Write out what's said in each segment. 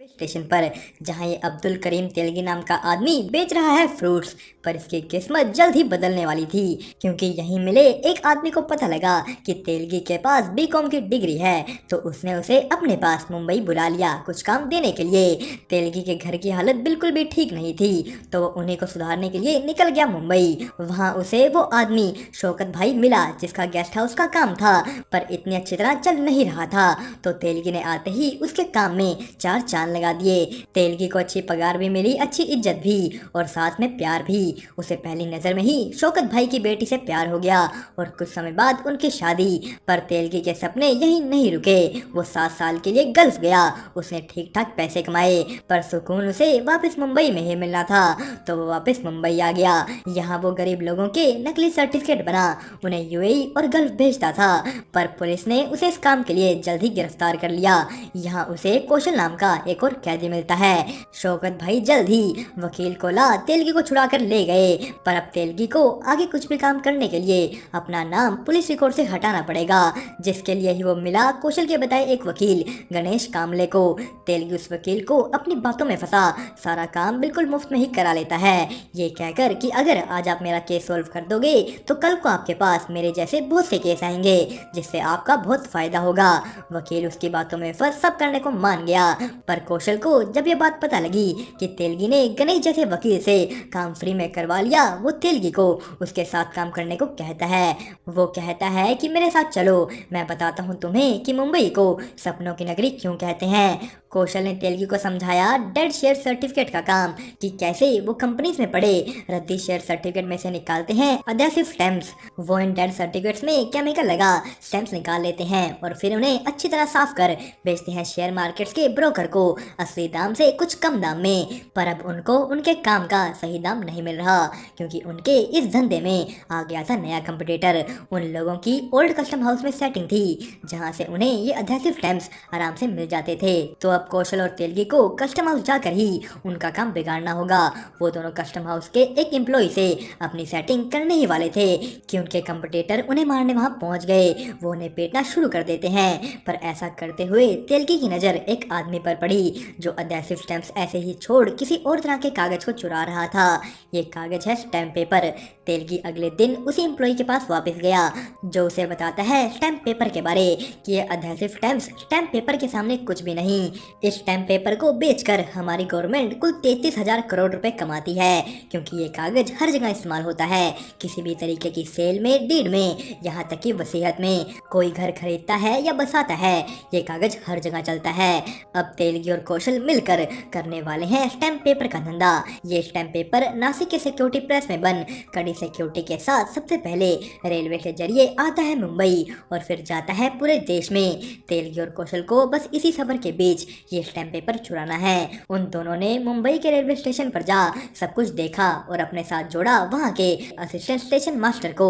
Station पर, जहां ये अब्दुल करीम तेलगी नाम का आदमी बेच रहा है फ्रूट्स। पर इसकी किस्मत जल्द ही बदलने वाली थी, क्योंकि यहीं मिले एक आदमी को पता लगा कि तेलगी के पास बीकॉम की डिग्री है, तो उसने उसे अपने पास मुंबई बुला लिया कुछ काम देने के लिए। तेलगी के घर की हालत बिल्कुल भी ठीक नहीं थी, तो वो उन्हीं को सुधारने के लिए निकल गया मुंबई। वहाँ उसे वो आदमी शौकत भाई मिला, जिसका गेस्ट हाउस का काम था, पर इतनी अच्छी तरह चल नहीं रहा था। तो तेलगी ने आते ही उसके काम में चार चांद लगा दिए। तेलगी को अच्छी पगार भी मिली, अच्छी इज्जत भी, और साथ में प्यार भी। उसे पहली नज़र में ही शौकत भाई की बेटी से प्यार हो गया, और कुछ समय बाद उनकी शादी। पर तेलगी के सपने यही नहीं रुके, वो 7 साल के लिए गल्फ गया। उसने ठीक ठाक पैसे कमाए, पर सुकून उसे वापस मुंबई में ही मिलना था, तो वो वापस मुंबई आ गया। यहाँ वो गरीब लोगों के नकली सर्टिफिकेट बना उन्हें यूएई और गल्फ भेजता था, पर पुलिस ने उसे इस काम के लिए जल्द ही गिरफ्तार कर लिया। यहाँ उसे कौशल नाम का एक और कैदी मिलता है। शौकत भाई जल्द ही वकील को ला तेलगी को छुड़ा कर ले गए, पर अब तेलगी को आगे कुछ भी काम करने के लिए अपना नाम पुलिस रिकॉर्ड से हटाना पड़ेगा, जिसके लिए ही वो मिला कौशल के बताए एक वकील गणेश कामले को। तेलगी उस वकील को अपनी बातों में फंसा सारा काम बिल्कुल मुफ्त में ही करा लेता है, ये कहकर कि अगर आज आप मेरा केस सॉल्व कर दोगे तो कल को आपके पास मेरे जैसे बहुत से केस आएंगे, जिससे आपका बहुत फायदा होगा। वकील उसकी बातों में फंस सब करने को मान गया, पर कौशल को जब ये बात पता लगी कि तेलगी ने गणेश जैसे वकील से काम फ्री में करवा लिया, वो तेलगी को उसके साथ काम करने को कहता है। वो कहता है कि मेरे साथ चलो, मैं बताता हूँ तुम्हें कि मुंबई को सपनों की नगरी क्यों कहते हैं। कौशल ने तेलगी को समझाया डेड शेयर सर्टिफिकेट का काम, कि कैसे वो कंपनीज में पड़े रद्दी शेयर सर्टिफिकेट में से निकालते हैं अधेसिव स्टैम्प्स। वो इन डेड सर्टिफिकेट्स में केमिकल लगा स्टैम्प्स निकाल लेते हैं, और फिर उन्हें अच्छी तरह साफ कर बेचते हैं शेयर मार्केट्स के ब्रोकर को असली दाम से कुछ कम दाम में। पर अब उनको उनके काम का सही दाम नहीं मिल रहा, क्योंकि उनके इस धंधे में आ गया था नया कंपटीटर। उन लोगों की ओल्ड कस्टम हाउस में सेटिंग थी, जहां से उन्हें ये अधेसिव स्टैम्प्स आराम से मिल जाते थे। तो अब कौशल और तेलगी को कस्टम हाउस जाकर ही उनका काम बिगाड़ना होगा। वो दोनों कस्टम हाउस के एक एम्प्लॉय से अपनी सेटिंग करने ही वाले थे कि उनके कंपटीटर उन्हें मारने वहां पहुंच गए। वो उन्हें पीटना शुरू कर देते हैं, पर ऐसा करते हुए तेलगी की नज़र एक आदमी पर पड़ी, जो अधेसिव स्टैम्प्स ऐसे ही छोड़ किसी और तरह के कागज को चुरा रहा था। ये कागज है स्टैम्प पेपर। तेलगी अगले दिन उसी एम्प्लॉय के पास वापस गया, जो उसे बताता है स्टैम्प पेपर के बारे, कि ये अधेसिव स्टैम्प्स स्टैम्प पेपर के सामने कुछ भी नहीं। इस स्टैम्प पेपर को बेचकर हमारी गवर्नमेंट कुल 33,000 करोड़ रुपए कमाती है, क्योंकि ये कागज हर जगह इस्तेमाल होता है, किसी भी तरीके की सेल में, डीड में, यहाँ तक कि वसीयत में। कोई घर खरीदता है या बसाता है, ये कागज हर जगह चलता है। अब तेलगी और कौशल मिलकर करने वाले हैं स्टैम्प पेपर का धंधा। ये स्टैम्प पेपर नासिक के सिक्योरिटी प्रेस में बन कड़ी सिक्योरिटी के साथ सबसे पहले रेलवे के जरिए आता है मुंबई, और फिर जाता है पूरे देश में। तेलगी और कौशल को बस इसी सफर के बीच ये स्टैम्प पेपर चुराना है। उन दोनों ने मुंबई के रेलवे स्टेशन पर जा सब कुछ देखा और अपने साथ जोड़ा वहाँ के असिस्टेंट स्टेशन मास्टर को।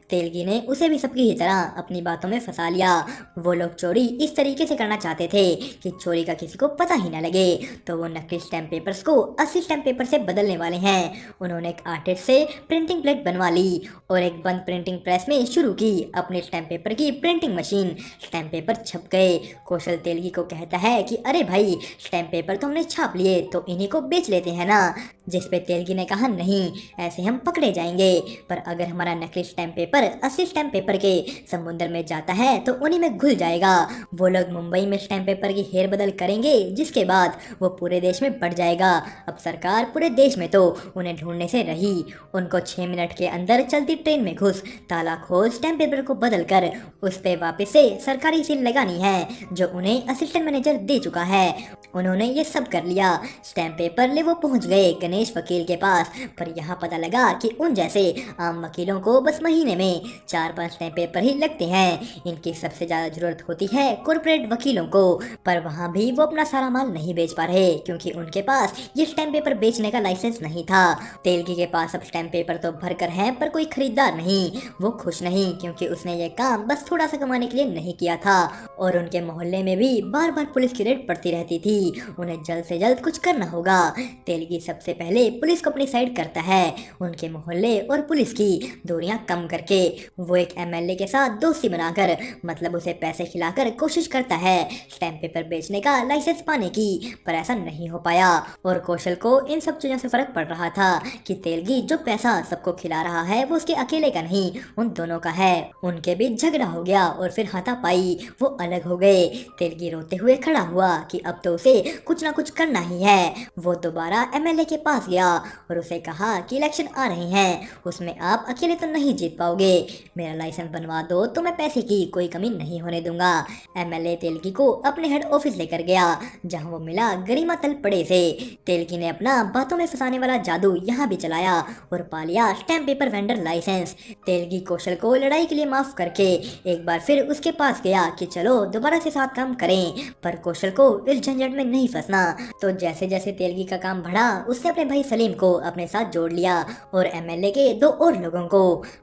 तेलगी ने उसे भी सबकी ही तरह अपनी बातों में फंसा लिया। वो लोग चोरी इस तरीके से करना चाहते थे कि चोरी का किसी को पता ही ना लगे, तो वो नकली स्टैम्प पेपर्स को असली स्टैम्प पेपर से बदलने वाले हैं। उन्होंने एक आर्टिस्ट से प्रिंटिंग प्लेट बनवा ली और एक बंद प्रिंटिंग प्रेस में शुरू की अपने स्टैम्प पेपर की प्रिंटिंग मशीन। स्टैम्प पेपर छप गए। कौशल तेलगी को कहता है कि अरे भाई, स्टैम्प पेपर तो हमने छाप लिए, तो इन्हीं को बेच लेते हैं ना। जिस पे तेलगी ने कहा नहीं, ऐसे हम पकड़े जाएंगे, पर अगर हमारा नकली स्टैम्प पेपर असली स्टैम्प पेपर के समुद्र में जाता है तो उन्हीं में घुल जाएगा। वो लोग मुंबई में स्टैम्प पेपर की हेर बदल करेंगे, जिसके बाद वो पूरे देश में बढ़ जाएगा। अब सरकार पूरे देश में तो उन्हें ढूंढने से रही। उनको 6 मिनट के अंदर चलती ट्रेन में घुस ताला खोल स्टैम्प पेपर को बदल कर उस पे वापस से सरकारी सील लगानी है, जो उन्हें असिस्टेंट मैनेजर दे चुका है। उन्होंने ये सब कर लिया। स्टैम्प पेपर ले वो पहुंच गए गणेश वकील के पास, पर यहाँ पता लगा कि उन जैसे आम वकीलों को बस महीने में 4-5 स्टैम्प पेपर ही लगते हैं। इनकी सबसे ज़्यादा जरूरत होती है कॉर्पोरेट वकीलों को, पर वहाँ भी वो अपना सारा माल नहीं बेच पा रहे, क्योंकि उनके पास ये स्टैम्प पेपर बेचने का लाइसेंस नहीं था। तेलगी के पास अब स्टैम्प पेपर तो भर कर हैं, पर कोई खरीदार नहीं। वो खुश नहीं, क्योंकि उसने ये काम बस थोड़ा सा कमाने के लिए नहीं किया था, और उनके मोहल्ले में भी बार बार पुलिस की रेड पड़ती रहती थी। उन्हें जल्द से जल्द कुछ करना होगा। तेलगी सबसे पहले पुलिस को अपनी साइड करता है, उनके मोहल्ले और पुलिस की दूरियां कम करके। वो एक एमएलए के साथ दोस्ती बनाकर, मतलब उसे पैसे खिलाकर कोशिश करता है स्टैम्प पेपर बेचने का लाइसेंस पाने की, पर ऐसा नहीं हो पाया। और कौशल को इन सब चीजों से फर्क पड़ रहा था कि तेलगी जो पैसा सबको खिला रहा है वो उसके अकेले का नहीं, उन दोनों का है। उनके बीच झगड़ा हो गया और फिर हाथापाई, वो अलग हो गए। तेलगी रोते हुए खड़ा हुआ कि अब तो उसे कुछ ना कुछ करना ही है। वो दोबारा एमएलए के पास गया और उसे कहा कि इलेक्शन आ रहे हैं, उसमें आप अकेले तो नहीं जीत पाओगे, मेरा लाइसेंस बनवा दो तो मैं पैसे की कोई कमी नहीं होने दूंगा। एमएलए तेलगी को अपने हेड ऑफिस लेकर गया, जहां वो मिला गरिमा तलपड़े से। तेलगी ने अपना बातों में फंसाने वाला जादू यहाँ भी चलाया और पा लिया stamp paper vendor licence. Telgi Kaushal को लड़ाई के लिए माफ करके एक बार फिर उसके पास गया कि चलो दोबारा से साथ काम करें, पर कौशल को इस झंझट में नहीं फंसना। तो जैसे जैसे तेलगी का काम बढ़ा, उसने अपने भाई सलीम को अपने साथ जोड़ लिया और एमएलए के दो और लोगों को।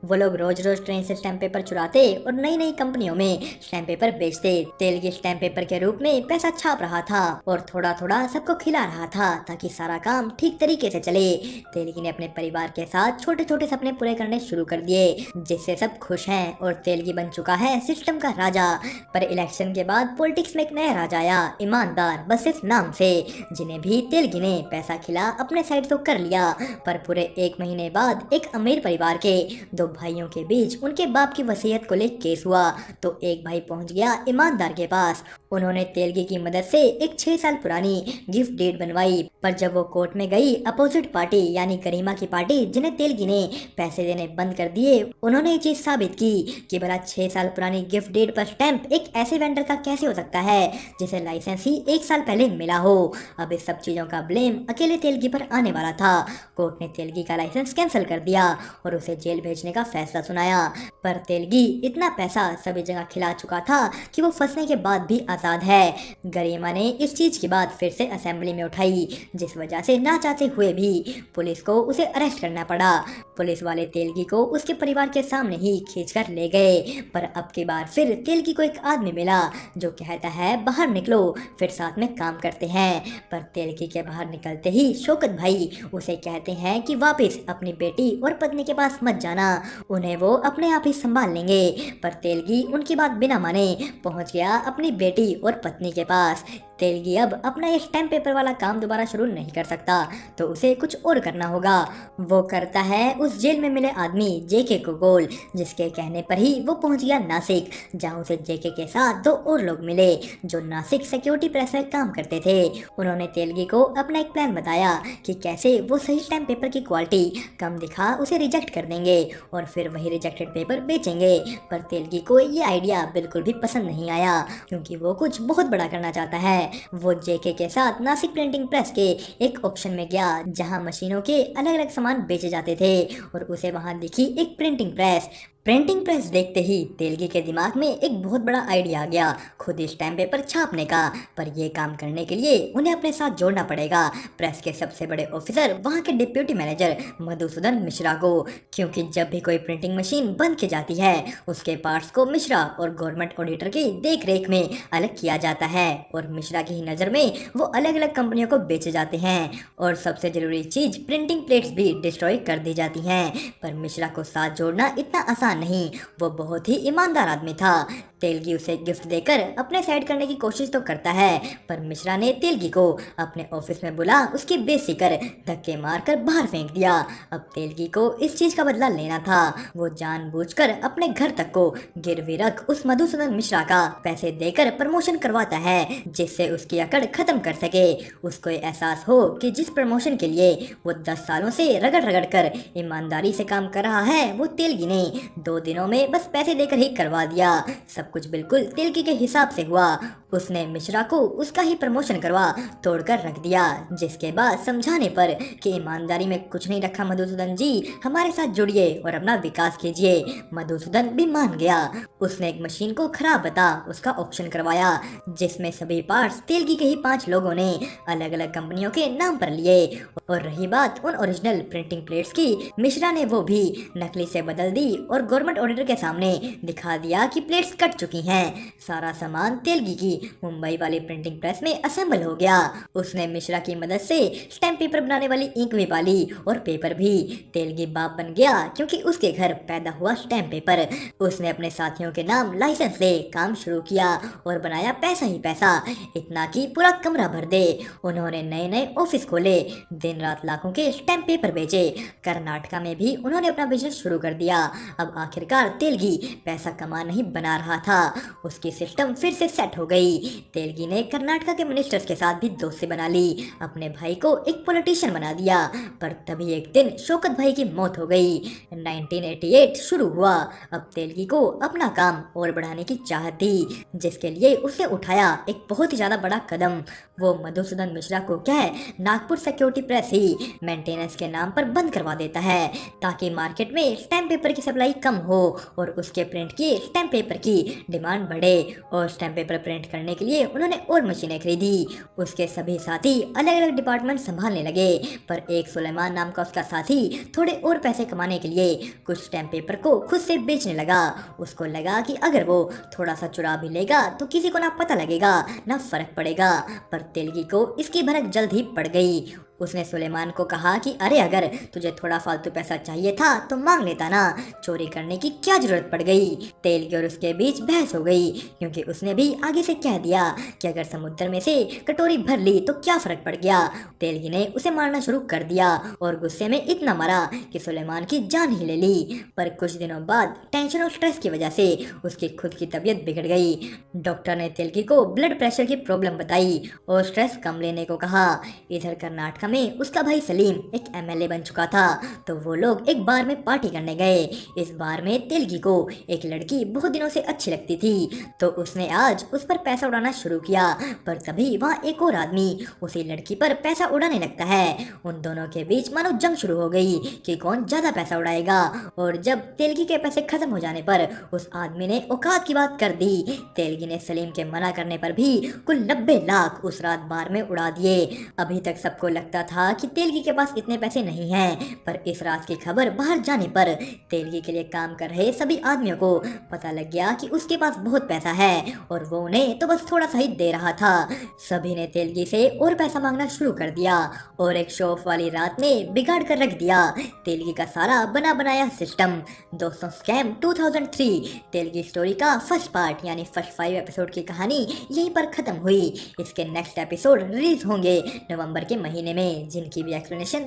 वो लोग रोज रोज ट्रेन से स्टैम्प पेपर चुराते और नई नई कंपनियों में स्टैम्प पेपर बेचते। तेलगी स्टैम्प पेपर के रूप में पैसा छाप रहा था और थोड़ा थोड़ा सबको खिला रहा था ताकि सारा काम ठीक तरीके से चले। तेलगी ने अपने परिवार के साथ छोटे छोटे सपने पूरे करने शुरू कर दिए, जिससे सब खुश हैं और तेलगी बन चुका है सिस्टम का राजा। पर इलेक्शन के बाद पॉलिटिक्स में एक नया राजा आया, ईमानदार बस सिर्फ नाम से, जिन्हें भी तेलगी ने पैसा खिला अपने साइड तो कर लिया। पर पूरे 1 महीने बाद एक अमीर परिवार के दो भाइयों के बीच उनके बाप की वसीयत को लेकर केस हुआ। तो एक भाई पहुंच गया ईमानदार के पास, उन्होंने तेलगी की मदद से एक 6 साल पुरानी गिफ्ट डीड बनवाई। पर जब वो कोर्ट में गई, अपोजिट पार्टी यानी गरिमा की पार्टी, जिन्हें तेलगी ने पैसे देने बंद कर दिए, उन्होंने ये चीज साबित की कि भला 6 साल पुरानी गिफ्ट डीड पर स्टैंप एक ऐसे वेंडर का कैसे हो सकता है जिसे लाइसेंस ही 1 साल पहले मिला हो। अब इस सब चीजों का ब्लेम अकेले तेलगी पर आने वाला था। कोर्ट ने तेलगी का लाइसेंस कैंसिल कर दिया और उसे जेल भेजने का फैसला सुनाया। पर तेलगी इतना पैसा सभी जगह खिला चुका था कि वो फंसने के बाद भी आजाद है। गरिमा ने इस चीज की बात फिर से असेंबली में उठाई, जिस वजह से ना चाहते हुए भी पुलिस को उसे अरेस्ट करना पड़ा। पुलिस वाले तेलगी को उसके परिवार के सामने ही खींचकर ले गए। पर अब की बार फिर तेलगी को एक आदमी मिला जो कहता है बाहर निकलो, फिर साथ में काम करते हैं। पर तेलगी के बाहर निकलते ही शौकत भाई उसे कहते हैं कि वापस अपनी बेटी और पत्नी के पास मत जाना, उन्हें वो अपने आप ही संभाल लेंगे। पर तेलगी उनकी बात बिना माने पहुंच गया अपनी बेटी और पत्नी के पास। तेलगी अब अपना ये स्टैम्प पेपर वाला काम दोबारा शुरू नहीं कर सकता, तो उसे कुछ और करना होगा। वो करता है उस जेल में मिले आदमी जेके को कॉल, जिसके कहने पर ही वो पहुंच गया नासिक, जहां उसे जेके के साथ दो और लोग मिले जो नासिक सिक्योरिटी प्रेस में काम करते थे। उन्होंने तेलगी को अपना एक प्लान बताया कि कैसे वो सही स्टैम्प पेपर की क्वालिटी कम दिखा उसे रिजेक्ट कर देंगे और फिर वही रिजेक्टेड पेपर बेचेंगे। पर तेलगी को ये आइडिया बिल्कुल भी पसंद नहीं आया, क्योंकि वो कुछ बहुत बड़ा करना चाहता है। वो जेके के साथ नासिक प्रिंटिंग प्रेस के एक ऑक्शन में गया, जहां मशीनों के अलग अलग सामान बेचे जाते थे और उसे वहां दिखी एक प्रिंटिंग प्रेस देखते ही तेलगी के दिमाग में एक बहुत बड़ा आइडिया आ गया, खुद स्टैम्प पेपर छापने का। पर यह काम करने के लिए उन्हें अपने साथ जोड़ना पड़ेगा प्रेस के सबसे बड़े ऑफिसर, वहां के डिप्टी मैनेजर मधुसूदन मिश्रा को, क्योंकि जब भी कोई प्रिंटिंग मशीन बंद की जाती है उसके पार्ट्स को मिश्रा और गवर्नमेंट ऑडिटर की देख रेख में अलग किया जाता है और मिश्रा की ही नज़र में वो अलग अलग कंपनियों को बेचे जाते हैं और सबसे जरूरी चीज प्रिंटिंग प्लेट्स भी डिस्ट्रॉय कर दी जाती हैं। पर मिश्रा को साथ जोड़ना इतना आसान नहीं, वो बहुत ही ईमानदार आदमी था। तेलगी उसे गिफ्ट देकर अपने साइड करने की कोशिश तो करता है, पर मिश्रा ने तेलगी को अपने ऑफिस में बुला उसकी बेइज्जती कर धक्के मारकर बाहर फेंक दिया। अब तेलगी को इस चीज का बदला लेना था। वो जानबूझकर अपने घर तक को गिरवी रख उस मधुसूदन मिश्रा का पैसे देकर प्रमोशन करवाता है, जिससे उसकी अकड़ खत्म कर सके। उसको एहसास हो कि जिस प्रमोशन के लिए वो 10 सालों से रगड़ रगड़ कर ईमानदारी से काम कर रहा है, वो तेलगी ने 2 दिनों में बस पैसे देकर ही करवा दिया। सब कुछ बिल्कुल तेलगी के हिसाब से हुआ। उसने मिश्रा को उसका ही प्रमोशन करवा तोड़कर रख दिया, जिसके बाद समझाने पर कि ईमानदारी में कुछ नहीं रखा मधुसूदन जी, हमारे साथ जुड़िए और अपना विकास कीजिए। मधुसूदन भी मान गया। उसने एक मशीन को खराब बता उसका ऑक्शन करवाया, जिसमें सभी पार्ट्स तेलगी के ही 5 लोगों ने अलग अलग कंपनियों के नाम पर लिए। और रही बात उन ओरिजिनल प्रिंटिंग प्लेट्स की, मिश्रा ने वो भी नकली से बदल दी और गवर्नमेंट ऑडिटर के सामने दिखा दिया कि प्लेट्स कट चुकी हैं। सारा सामान तेलगी की मुंबई वाली प्रिंटिंग प्रेस में असेंबल हो गया। उसने मिश्रा की मदद से स्टैम्प पेपर बनाने वाली इंक भी पाली और पेपर भी। तेलगी बाप बन गया क्योंकि उसके घर पैदा हुआ स्टैम्प पेपर। उसने अपने साथियों के नाम लाइसेंस ले काम शुरू किया और बनाया पैसा ही पैसा, इतना कि पूरा कमरा भर दे। उन्होंने नए नए ऑफिस खोले, दिन रात लाखों के स्टैम्प पेपर बेचे। कर्नाटका में भी उन्होंने अपना बिजनेस शुरू कर दिया। अब आखिरकार तेलगी पैसा कमा नहीं बना रहा था, उसकी सिस्टम फिर से सेट हो गई। तेलगी ने कर्नाटका के मिनिस्टर्स के साथ भी दोस्ती बना ली, अपने भाई को एक पॉलिटिशियन बना दिया। पर तभी एक दिन शौकत भाई की मौत हो गई। 1988 शुरू हुआ। अब तेलगी को अपना काम और बढ़ाने की चाहत थी, जिसके लिए उसने उठाया एक बहुत ही ज्यादा बड़ा कदम। वो मधुसूदन मिश्रा को क्या नागपुर सिक्योरिटी प्रेस ही मेंटेनेंस के नाम पर बंद करवा देता है, ताकि मार्केट में स्टैम्प पेपर की सप्लाई कम हो और उसके प्रिंट किए स्टैम्प पेपर की डिमांड बढ़े। और स्टैम्प पेपर प्रिंट करने के लिए उन्होंने और मशीनें खरीदी। उसके सभी साथी अलग अलग डिपार्टमेंट संभालने लगे, पर एक सुलेमान नाम का उसका साथी थोड़े और पैसे कमाने के लिए कुछ स्टैम्प पेपर को खुद से बेचने लगा। उसको लगा कि अगर वो थोड़ा सा चुरा भी लेगा तो किसी को ना पता लगेगा ना फर्क पड़ेगा। पर तेलगी को इसकी भनक जल्द ही पड़ गई। उसने सुलेमान को कहा कि अरे अगर तुझे थोड़ा फालतू पैसा चाहिए था तो मांग लेता ना, चोरी करने की क्या जरूरत पड़ गई। तेलगी और उसके बीच बहस हो गई, क्योंकि उसने भी आगे से कह दिया कि अगर समुद्र में से कटोरी भर ली तो क्या फर्क पड़ गया। तेलगी ने उसे मारना शुरू कर दिया और गुस्से में इतना मारा कि सुलेमान की जान ही ले ली। पर कुछ दिनों बाद टेंशन और स्ट्रेस की वजह से उसकी खुद की तबीयत बिगड़ गई। डॉक्टर ने तेलगी को ब्लड प्रेशर की प्रॉब्लम बताई और स्ट्रेस कम लेने को कहा। इधर कर्नाटक में उसका भाई सलीम एक एमएलए बन चुका था, तो वो लोग एक बार में पार्टी करने गए। इस बार में तेलगी को एक लड़की बहुत दिनों से अच्छी लगती थी, तो उसने आज उस पर पैसा उड़ाना शुरू किया। पर तभी वहाँ एक और आदमी उसी लड़की पर पैसा उड़ाने लगता है। उन दोनों के बीच मानो जंग शुरू हो गई कि कौन ज्यादा पैसा उड़ाएगा। और जब तेलगी के पैसे खत्म हो जाने पर उस आदमी ने औकात की बात कर दी। तेलगी ने सलीम के मना करने पर भी कुल 90 लाख उस रात बार में उड़ा दिए। अभी तक सबको लगता था कि तेलगी के पास इतने पैसे नहीं हैं, पर इस राज की खबर बाहर जाने पर तेलगी के लिए काम कर रहे सभी आदमियों को पता लग गया कि उसके पास बहुत पैसा है और वो उन्हें तो बस थोड़ा सा ही दे रहा था। सभी ने तेलगी से और पैसा मांगना शुरू कर दिया और एक शो ऑफ वाली रात में बिगाड़ कर रख दिया तेलगी का सारा बना बनाया सिस्टम। दोस्तों, स्कैम 2003 तेलगी स्टोरी का फर्स्ट पार्ट यानी फर्स्ट 5 एपिसोड की कहानी यहीं पर खत्म हुई। इसके नेक्स्ट एपिसोड रिलीज होंगे नवंबर के महीने में, जिनकी भी एक्सप्लेनेशन